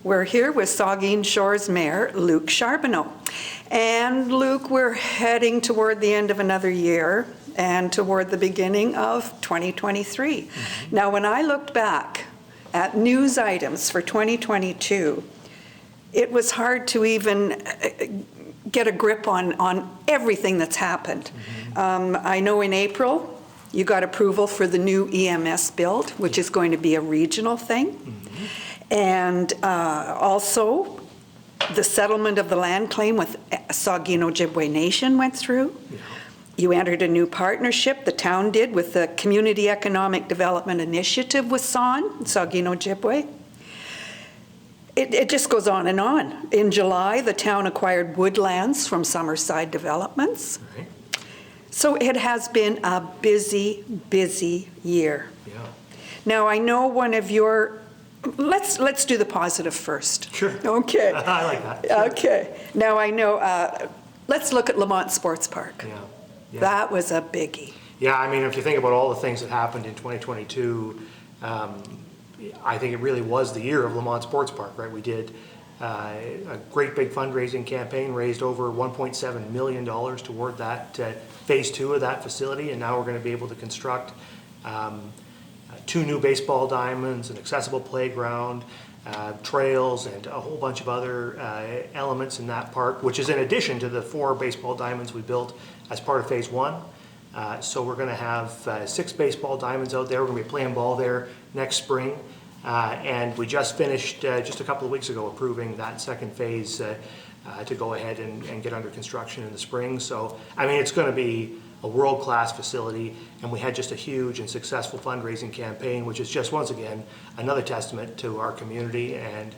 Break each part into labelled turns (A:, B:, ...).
A: We're here with Saugeen Shores Mayor, Luke Charbonneau. And Luke, we're heading toward the end of another year and toward the beginning of 2023. Mm-hmm. Now, when I looked back at news items for 2022, it was hard to even get a grip on everything that's happened. Mm-hmm. I know in April, you got approval for the new EMS build, which is going to be a regional thing. Mm-hmm. And also, the settlement of the land claim with Saugeen Ojibwe Nation went through. Yeah. You entered a new partnership, the town did, with the Community Economic Development Initiative with Saugeen Ojibwe. It just goes on and on. In July, the town acquired woodlands from Summerside Developments. Right. So it has been a busy, busy year. Yeah. Now, I know one of your, let's do the positive first.
B: Sure.
A: Okay.
B: I like that. Sure.
A: Okay. Now, I know, let's look at Lamont Sports Park. Yeah. Yeah. That was a biggie.
B: Yeah, I mean, if you think about all the things that happened in 2022, I think it really was the year of Lamont Sports Park, right? We did a great big fundraising campaign, raised over $1.7 million toward that phase 2 of that facility, and now we're going to be able to construct 2 new baseball diamonds, an accessible playground, trails, and a whole bunch of other elements in that park, which is in addition to the 4 baseball diamonds we built as part of phase 1. So we're going to have 6 baseball diamonds out there. We're going to be playing ball there next spring. And we just finished, just a couple of weeks ago, approving that second phase to go ahead and get under construction in the spring. So, I mean, it's going to be a world-class facility, and we had just a huge and successful fundraising campaign, which is just, once again, another testament to our community and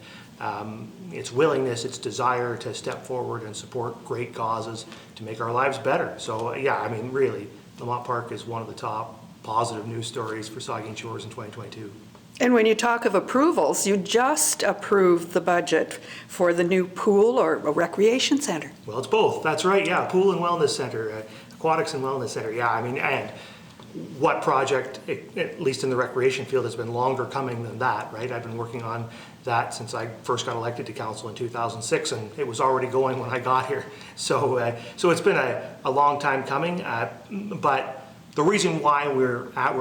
B: its willingness, its desire to step forward and support great causes to make our lives better. So, yeah, I mean, really, Lamont Park is one of the top positive news stories for Saugeen Shores in 2022.
A: And when you talk of approvals, you just approved the budget for the new pool or a recreation center.
B: Well, it's both. That's right. Yeah, pool and wellness center, aquatics and wellness center. Yeah, I mean, and what project, at least in the recreation field, has been longer coming than that, right? I've been working on that since I first got elected to council in 2006, and it was already going when I got here. So, so it's been a long time coming, but the reason why we're at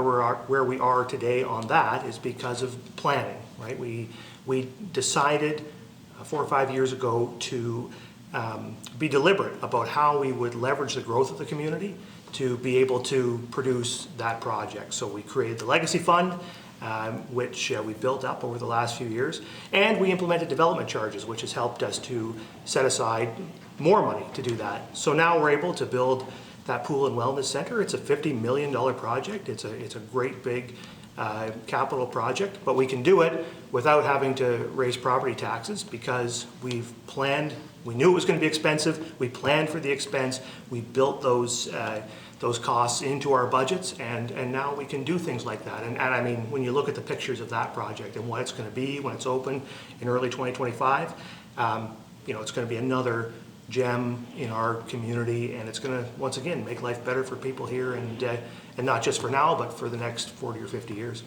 B: where we are today on that is because of planning, right? We decided 4 or 5 years ago to be deliberate about how we would leverage the growth of the community to be able to produce that project. So we created the Legacy Fund, which we built up over the last few years, and we implemented development charges, which has helped us to set aside more money to do that. So now we're able to build that pool and wellness center. It's a $50 million project. It's a great big capital project, but we can do it without having to raise property taxes because we've planned. We knew it was going to be expensive. We planned for the expense. We built those costs into our budgets, and now we can do things like that. And I mean, when you look at the pictures of that project and what it's going to be when it's open in early 2025, you know, it's going to be another gem in our community, and it's going to once again make life better for people here, and not just for now, but for the next 40 or 50 years.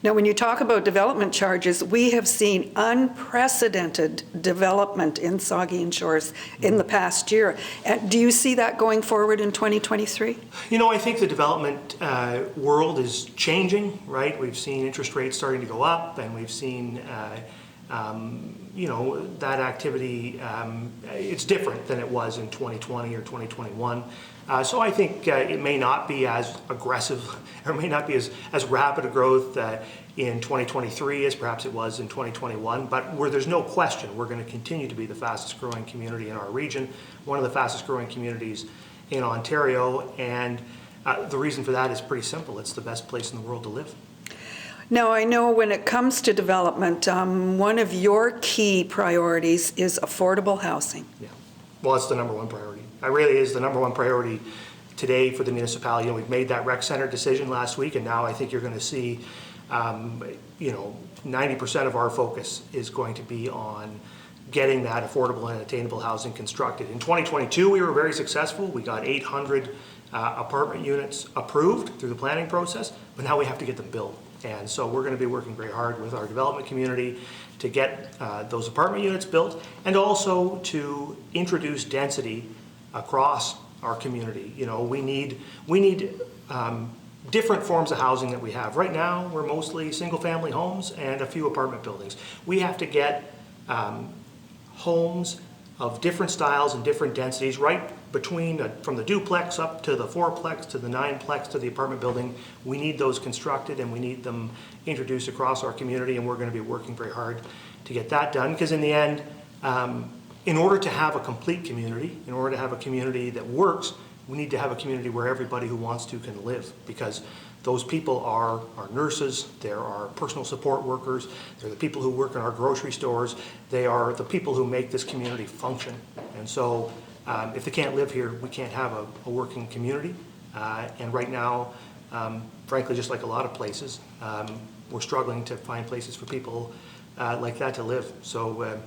A: Now, when you talk about development charges, we have seen unprecedented development in Saugeen Shores in the past year. Do you see that going forward in 2023?
B: You know, I think the development world is changing, right? We've seen interest rates starting to go up, and we've seen you know, that activity, it's different than it was in 2020 or 2021. So I think it may not be as aggressive, or may not be as rapid a growth in 2023 as perhaps it was in 2021, but where there's no question we're going to continue to be the fastest growing community in our region, one of the fastest growing communities in Ontario, and the reason for that is pretty simple. It's the best place in the world to live.
A: Now, I know when it comes to development, one of your key priorities is affordable housing. Yeah,
B: well, it's the number one priority. It really is the number one priority today for the municipality. You know, we've made that rec center decision last week, and now I think you're going to see, you know, 90% of our focus is going to be on getting that affordable and attainable housing constructed. In 2022, we were very successful. We got 800 apartment units approved through the planning process, but now we have to get them built. And so we're going to be working very hard with our development community to get those apartment units built, and also to introduce density across our community. You know, we need different forms of housing that we have. Right now, we're mostly single-family homes and a few apartment buildings. We have to get homes of different styles and different densities, right between from the duplex up to the fourplex to the nineplex to the apartment building. We need those constructed, and we need them introduced across our community, and we're going to be working very hard to get that done, because in the end, in order to have a complete community, in order to have a community that works, we need to have a community where everybody who wants to can live, because those people are our nurses, they're our personal support workers, they're the people who work in our grocery stores, they are the people who make this community function. And so if they can't live here, we can't have a working community. And right now, frankly, just like a lot of places, we're struggling to find places for people like that to live. So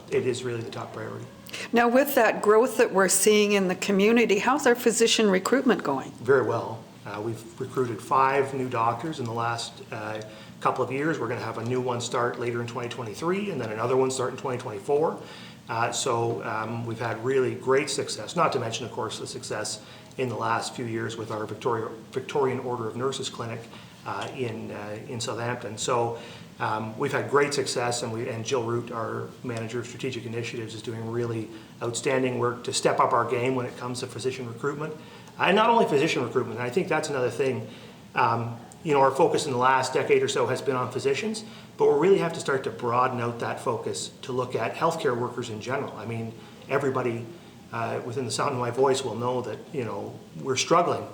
B: it is really the top priority.
A: Now, with that growth that we're seeing in the community, how's our physician recruitment going?
B: Very well. We've recruited 5 new doctors in the last couple of years. We're going to have a new one start later in 2023, and then another one start in 2024. So we've had really great success, not to mention, of course, the success in the last few years with our Victorian Order of Nurses Clinic in Southampton. So we've had great success, and Jill Root, our Manager of Strategic Initiatives, is doing really outstanding work to step up our game when it comes to physician recruitment. And not only physician recruitment, I think that's another thing. You know, our focus in the last decade or so has been on physicians, but we really have to start to broaden out that focus to look at healthcare workers in general. I mean, everybody within the sound of my voice will know that, you know, we're struggling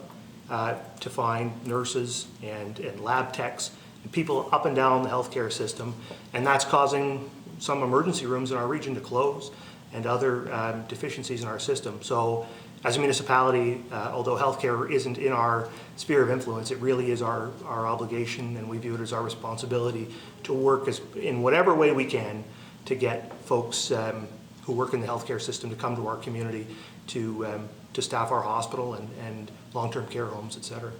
B: to find nurses and lab techs and people up and down the healthcare system, and that's causing some emergency rooms in our region to close and other deficiencies in our system. So as a municipality, although healthcare isn't in our sphere of influence, it really is our obligation, and we view it as our responsibility to work in whatever way we can to get folks who work in the healthcare system to come to our community to staff our hospital and long-term care homes, et cetera.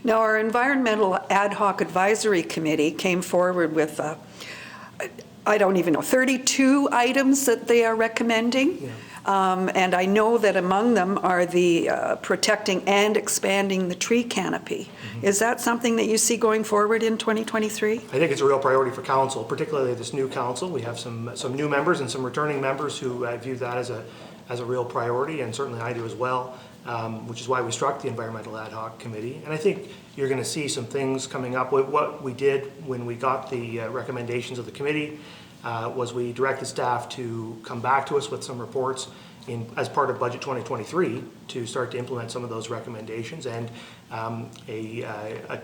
A: Now, our Environmental Ad Hoc Advisory Committee came forward with, I don't even know, 32 items that they are recommending.
B: Yeah.
A: And I know that among them are the protecting and expanding the tree canopy. Mm-hmm. Is that something that you see going forward in 2023? I
B: think it's a real priority for council, particularly this new council. We have some new members and some returning members who view that as a real priority, and certainly I do as well, which is why we struck the Environmental Ad Hoc Committee. And I think you're going to see some things coming up. What we did when we got the recommendations of the committee was we directed staff to come back to us with some reports as part of Budget 2023 to start to implement some of those recommendations. And a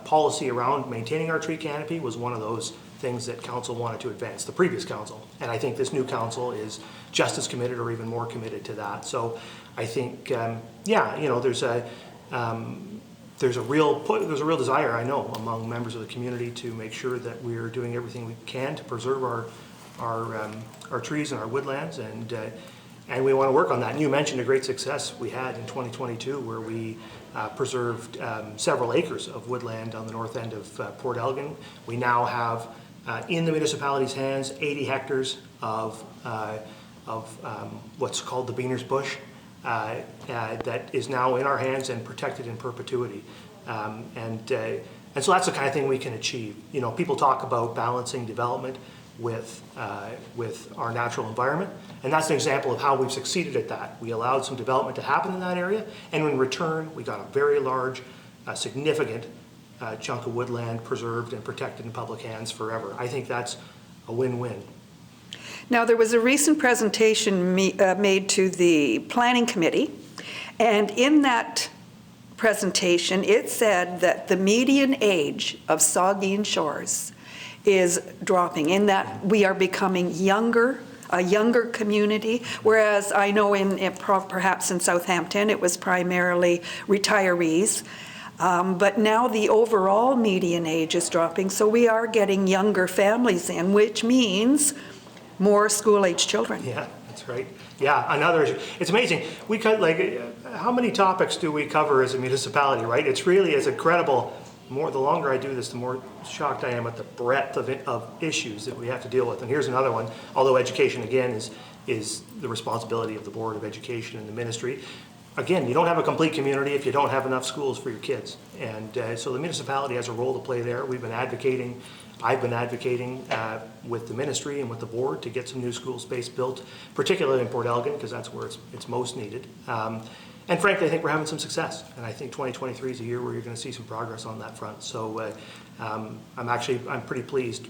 B: policy around maintaining our tree canopy was one of those things that council wanted to advance, the previous council. And I think this new council is just as committed or even more committed to that. So I think, yeah, you know, there's a real desire, I know, among members of the community to make sure that we're doing everything we can to preserve our trees and our woodlands, and we want to work on that. And you mentioned a great success we had in 2022 where we preserved several acres of woodland on the north end of Port Elgin. We now have in the municipality's hands 80 hectares of what's called the Beaner's Bush. That is now in our hands and protected in perpetuity. And so that's the kind of thing we can achieve. You know, people talk about balancing development with our natural environment, and that's an example of how we've succeeded at that. We allowed some development to happen in that area, and in return, we got a very large, significant chunk of woodland preserved and protected in public hands forever. I think that's a win-win.
A: Now, there was a recent presentation made to the Planning Committee, and in that presentation, it said that the median age of Saugeen Shores is dropping, in that we are becoming younger, a younger community, whereas I know perhaps in Southampton it was primarily retirees, but now the overall median age is dropping, so we are getting younger families in, which means more school-age children.
B: Yeah, that's right. Yeah, another issue. It's amazing. We cut how many topics do we cover as a municipality, right? It's incredible the longer I do this, the more shocked I am at the breadth of issues that we have to deal with. And here's another one, although education, again, is the responsibility of the Board of Education and the ministry. Again, you don't have a complete community if you don't have enough schools for your kids. And so the municipality has a role to play there. I've been advocating with the ministry and with the board to get some new school space built, particularly in Port Elgin, because that's where it's most needed. And frankly, I think we're having some success. And I think 2023 is a year where you're going to see some progress on that front. So I'm pretty pleased,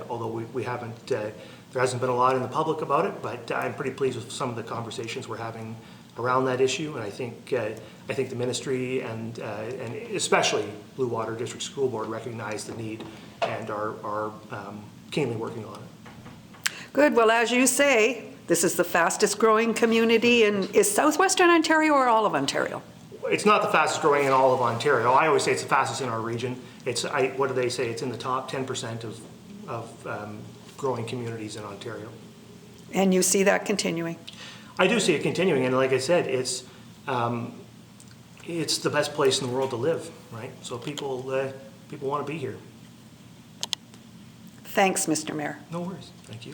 B: although we haven't, there hasn't been a lot in the public about it, but I'm pretty pleased with some of the conversations we're having around that issue. And I think the ministry and especially Blue Water District School Board recognize the need and are keenly working on it.
A: Good. Well, as you say, this is the fastest growing community is southwestern Ontario or all of Ontario?
B: It's not the fastest growing in all of Ontario. I always say it's the fastest in our region. What do they say? It's in the top 10% of growing communities in Ontario.
A: And you see that continuing?
B: I do see it continuing, and like I said, it's the best place in the world to live, right? So people want to be here.
A: Thanks, Mr. Mayor.
B: No worries. Thank you.